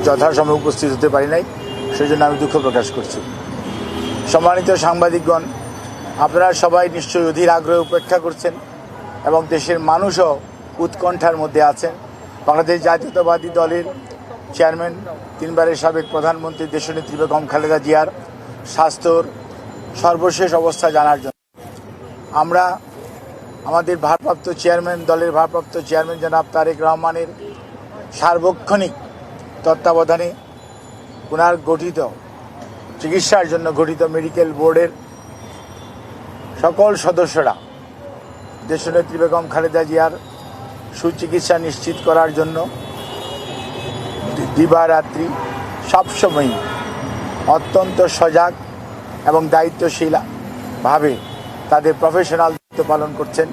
যথাসময়ে উপস্থিত হতে পারি নাই, সেজন্য আমি দুঃখ প্রকাশ করছি। সম্মানিত সাংবাদিকগণ, আপনারা সবাই নিশ্চয়ই অধীর আগ্রহে উপেক্ষা করছেন এবং দেশের মানুষও উৎকণ্ঠার মধ্যে আছেন। বাংলাদেশ জাতীয়তাবাদী দলের চেয়ারম্যান, 3 বারের সাবেক প্রধানমন্ত্রী দেশনেত্রী বেগম খালেদা জিয়ার স্বাস্থ্যর সর্বশেষ অবস্থা জানার জন্য আমরা আমাদের ভারপ্রাপ্ত চেয়ারম্যান, দলের ভারপ্রাপ্ত চেয়ারম্যান জনাব তারেক রহমানের সার্বক্ষণিক তত্ত্বাবধানে ওনার গঠিত চিকিৎসার জন্য গঠিত মেডিকেল বোর্ডের সকল সদস্যরা দেশনেত্রী বেগম খালেদা জিয়ার সুচিকিৎসা নিশ্চিত করার জন্য দিবারাত্রি সবসময়ই অত্যন্ত সজাগ এবং দায়িত্বশীলভাবে তাদের প্রফেশনাল দায়িত্ব পালন করছেন।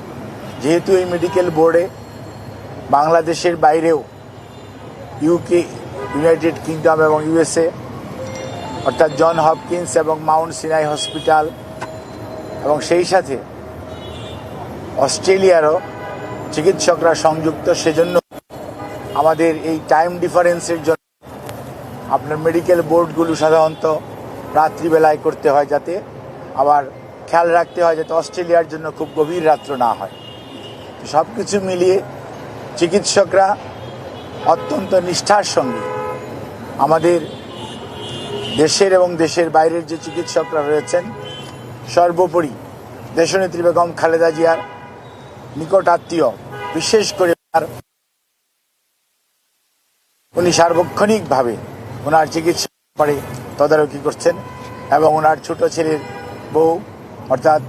যেহেতু এই মেডিকেল বোর্ডে বাংলাদেশের বাইরেও ইউকে, ইউনাইটেড কিংডম এবং USA অর্থাৎ জন হপকিন্স এবং মাউন্ট সিনাই হসপিটাল এবং সেই সাথে অস্ট্রেলিয়ারও চিকিৎসকরা সংযুক্ত, সেজন্য আমাদের এই টাইম ডিফারেন্সের জন্য আপনার মেডিকেল বোর্ডগুলো সাধারণত রাত্রিবেলায় করতে হয়, যাতে আবার খেয়াল রাখতে হয় যাতে অস্ট্রেলিয়ার জন্য খুব গভীর রাত্র না হয়। সব কিছু মিলিয়ে চিকিৎসকরা অত্যন্ত নিষ্ঠার সঙ্গে আমাদের দেশের এবং দেশের বাইরের যে চিকিৎসকরা রয়েছেন, সর্বোপরি দেশনেত্রী বেগম খালেদা জিয়ার নিকট আত্মীয়, বিশেষ করে উনি সার্বক্ষণিকভাবে ওনার চিকিৎসা ব্যাপারে তদারকি করছেন এবং ওনার ছোট ছেলের বউ অর্থাৎ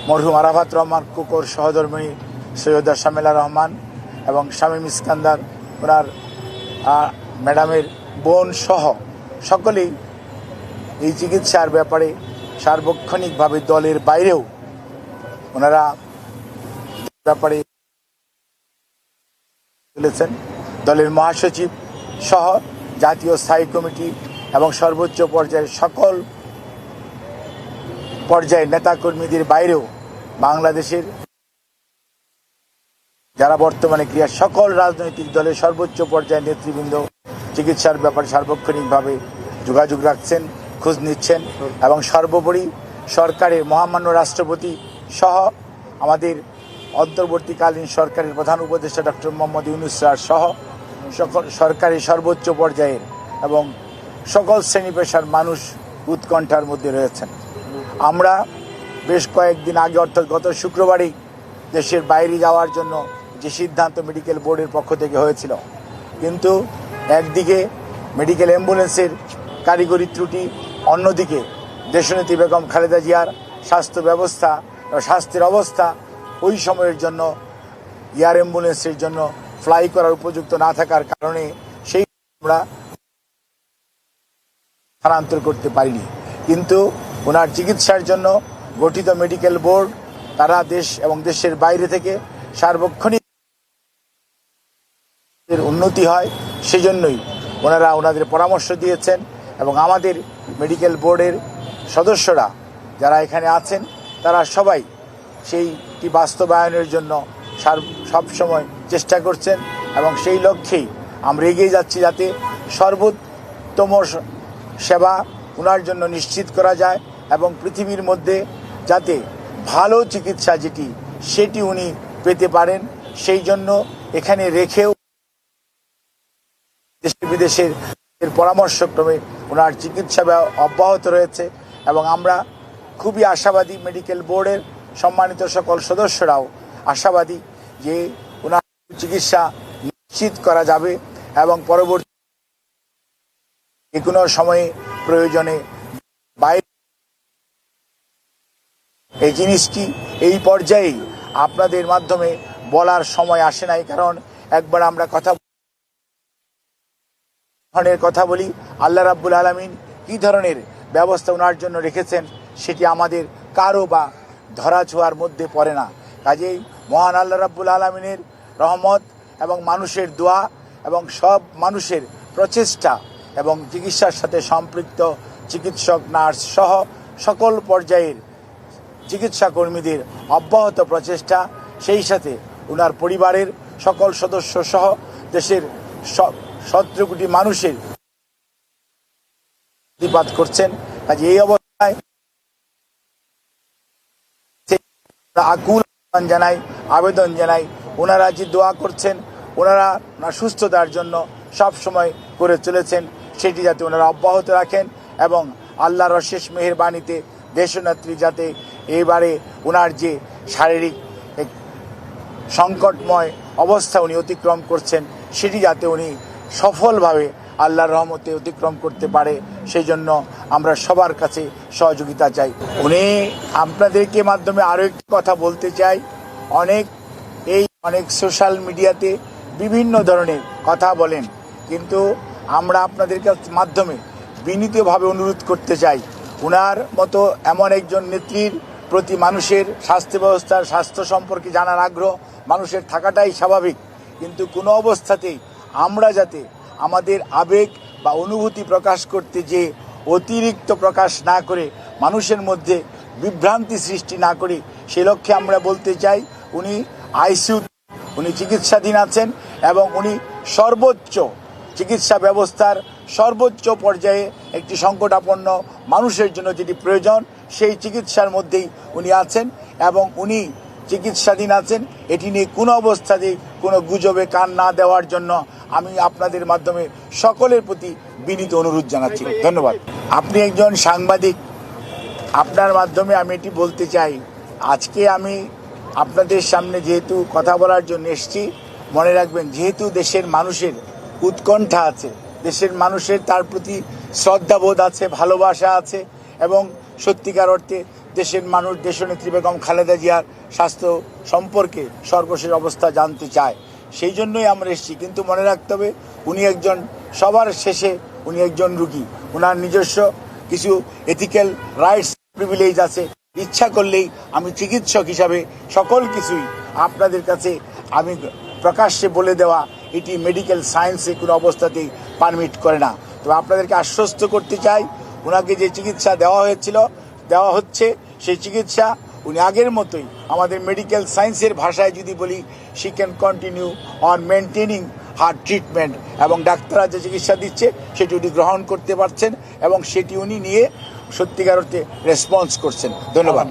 মরহুম আরাফাত রহমান কুকুর সহধর্মিণী সৈয়দা শামেলা রহমান এবং শামীম ইস্কান্দার ওনার ম্যাডামের বোন সহ সকলেই এই চিকিৎসার ব্যাপারে সার্বক্ষণিকভাবে দলের বাইরেও ওনারা ব্যাপারে তুলেছেন। দলের মহাসচিব সহ জাতীয় স্থায়ী কমিটি এবং সর্বোচ্চ পর্যায়ের সকল পর্যায়ের নেতাকর্মীদের বাইরেও বাংলাদেশের যারা বর্তমানে ক্রিয়া সকল রাজনৈতিক দলের সর্বোচ্চ পর্যায়ের নেতৃবৃন্দ চিকিৎসার ব্যাপারে সার্বক্ষণিকভাবে যোগাযোগ রাখছেন, খোঁজ নিচ্ছেন এবং সর্বোপরি সরকারের মহামান্য রাষ্ট্রপতি সহ আমাদের অন্তর্বর্তীকালীন সরকারের প্রধান উপদেষ্টা ডক্টর মোহাম্মদ ইউনূস স্যার সহ সকল সরকারের সর্বোচ্চ পর্যায়ের এবং সকল শ্রেণী পেশার মানুষ উৎকণ্ঠার মধ্যে রয়েছেন। আমরা বেশ কয়েকদিন আগে অর্থাৎ গত শুক্রবারেই দেশের বাইরে যাওয়ার জন্য যে সিদ্ধান্ত মেডিকেল বোর্ডের পক্ষ থেকে হয়েছিল, কিন্তু একদিকে মেডিকেল অ্যাম্বুলেন্সের কারিগরি ত্রুটি, অন্যদিকে দেশনেত্রী বেগম খালেদা জিয়ার স্বাস্থ্য ব্যবস্থা, স্বাস্থ্যের অবস্থা ওই সময়ের জন্য এয়ার অ্যাম্বুলেন্সের জন্য ফ্লাই করার উপযুক্ত না থাকার কারণে সেই আমরা স্থানান্তর করতে পারিনি। কিন্তু ওনার চিকিৎসার জন্য গঠিত মেডিকেল বোর্ড তারা দেশ এবং দেশের বাইরে থেকে সার্বক্ষণিক উন্নতি হয়, সেজন্যই ওনারা ওনাদের পরামর্শ দিয়েছেন এবং আমাদের মেডিকেল বোর্ডের সদস্যরা যারা এখানে আছেন তারা সবাই সেইটি বাস্তবায়নের জন্য সবসময় চেষ্টা করছেন এবং সেই লক্ষ্যেই আমরা এগিয়ে যাচ্ছি, যাতে সর্বোত্তম সেবা ওনার জন্য নিশ্চিত করা যায় এবং পৃথিবীর মধ্যে যাতে ভালো চিকিৎসা যেটি সেটি উনি পেতে পারেন, সেই জন্য এখানে রেখেও দেশে বিদেশের পরামর্শক্রমে ওনার চিকিৎসা অব্যাহত রয়েছে এবং আমরা খুবই আশাবাদী, মেডিকেল বোর্ডের সম্মানিত সকল সদস্যরাও আশাবাদী যে ওনার চিকিৎসা নিশ্চিত করা যাবে এবং পরবর্তী যে কোনো সময়ে প্রয়োজনে বাইরে এই জিনিসটি এই পর্যায়েই আপনাদের মাধ্যমে বলার সময় আসে নাই, কারণ একবার আমরা কথা বলি আল্লাহ রাব্বুল আলামিন কী ধরনের ব্যবস্থা ওনার জন্য রেখেছেন সেটি আমাদের কারো বা ধরা ছোঁয়ার মধ্যে পড়ে না। কাজেই মহান আল্লাহ রাব্বুল আলামিনের রহমত এবং মানুষের দোয়া এবং সব মানুষের প্রচেষ্টা এবং চিকিৎসার সাথে সম্পৃক্ত চিকিৎসক, নার্স সহ সকল পর্যায়ের চিকিৎসা কর্মীদের অব্যাহত প্রচেষ্টা, সেই সাথে ওনার পরিবারের সকল সদস্য সহ দেশের 17 কোটি মানুষের প্রতিবাদ করছেন। কাজে এই অবস্থায় আকুল আহ্বান জানাই, আবেদন জানাই, ওনারা যে দোয়া করছেন, ওনারা সুস্থতার জন্য সব সময় করে চলেছেন, সেটি যাতে ওনারা অব্যাহত রাখেন এবং আল্লাহর অশেষ মেহেরবানিতে দেশনেত্রী যাতে এবারে ওনার যে শারীরিক সংকটময় অবস্থা উনি অতিক্রম করছেন, সেটি যাতে উনি সফলভাবে আল্লাহর রহমতে অতিক্রম করতে পারে, সেই জন্য আমরা সবার কাছে সহযোগিতা চাই। উনি আপনাদেরকে মাধ্যমে আরও একটি কথা বলতে চাই, অনেক সোশ্যাল মিডিয়াতে বিভিন্ন ধরনের কথা বলেন, কিন্তু আমরা আপনাদের মাধ্যমে বিনীতভাবে অনুরোধ করতে চাই, ওনার মতো এমন একজন নেত্রীর প্রতি মানুষের স্বাস্থ্য ব্যবস্থার স্বাস্থ্য সম্পর্কে জানার আগ্রহ মানুষের থাকাটাই স্বাভাবিক, কিন্তু কোনো অবস্থাতেই আমরা যাতে আমাদের আবেগ বা অনুভূতি প্রকাশ করতে যে অতিরিক্ত প্রকাশ না করে মানুষের মধ্যে বিভ্রান্তি সৃষ্টি না করি, সে লক্ষ্যে আমরা বলতে চাই উনি আইসিইউতে উনি চিকিৎসাধীন আছেন এবং উনি সর্বোচ্চ চিকিৎসা ব্যবস্থার সর্বোচ্চ পর্যায়ে একটি সংকটাপন্ন মানুষের জন্য যেটি প্রয়োজন সেই চিকিৎসার মধ্যেই উনি আছেন এবং উনি চিকিৎসাধীন আছেন। এটি নিয়ে কোনো অবস্থাতেই কোনো গুজবে কান না দেওয়ার জন্য আমি আপনাদের মাধ্যমে সকলের প্রতি বিনীত অনুরোধ জানাচ্ছি। ধন্যবাদ। আপনি একজন সাংবাদিক, আপনার মাধ্যমে আমি এটি বলতে চাই, আজকে আমি আপনাদের সামনে যেহেতু কথা বলার জন্য এসেছি, মনে রাখবেন যেহেতু দেশের মানুষের উৎকণ্ঠা আছে, দেশের মানুষের তার প্রতি শ্রদ্ধাবোধ আছে, ভালোবাসা আছে এবং সত্যিকার অর্থে দেশের মানুষ দেশনেত্রী বেগম খালেদা জিয়ার স্বাস্থ্য সম্পর্কে সর্বশেষ অবস্থা জানতে চায়, সেই জন্যই আমরা এসেছি। কিন্তু মনে রাখতে হবে উনি একজন সবার শেষে উনি একজন রুগী, ওনার নিজস্ব কিছু এথিক্যাল রাইটস প্রিভিলেজ আছে। ইচ্ছা করলেই আমি চিকিৎসক হিসাবে সকল কিছুই আপনাদের কাছে আমি প্রকাশ্যে বলে দেওয়া এটি মেডিকেল সায়েন্সে কোনো অবস্থাতেই পারমিট করে না। তবে আপনাদেরকে আশ্বস্ত করতে চাই, ওনাকে যে চিকিৎসা দেওয়া হচ্ছে সেই চিকিৎসা উনি আগের মতোই আমাদের মেডিকেল সায়েন্সের ভাষায় যদি বলি she can continue on maintaining her treatment, এবং ডাক্তাররা যে চিকিৎসা দিচ্ছে সেটি উনি গ্রহণ করতে পারছেন এবং সেটি উনি নিয়ে সত্যিকার অর্থে রেসপন্স করছেন। ধন্যবাদ।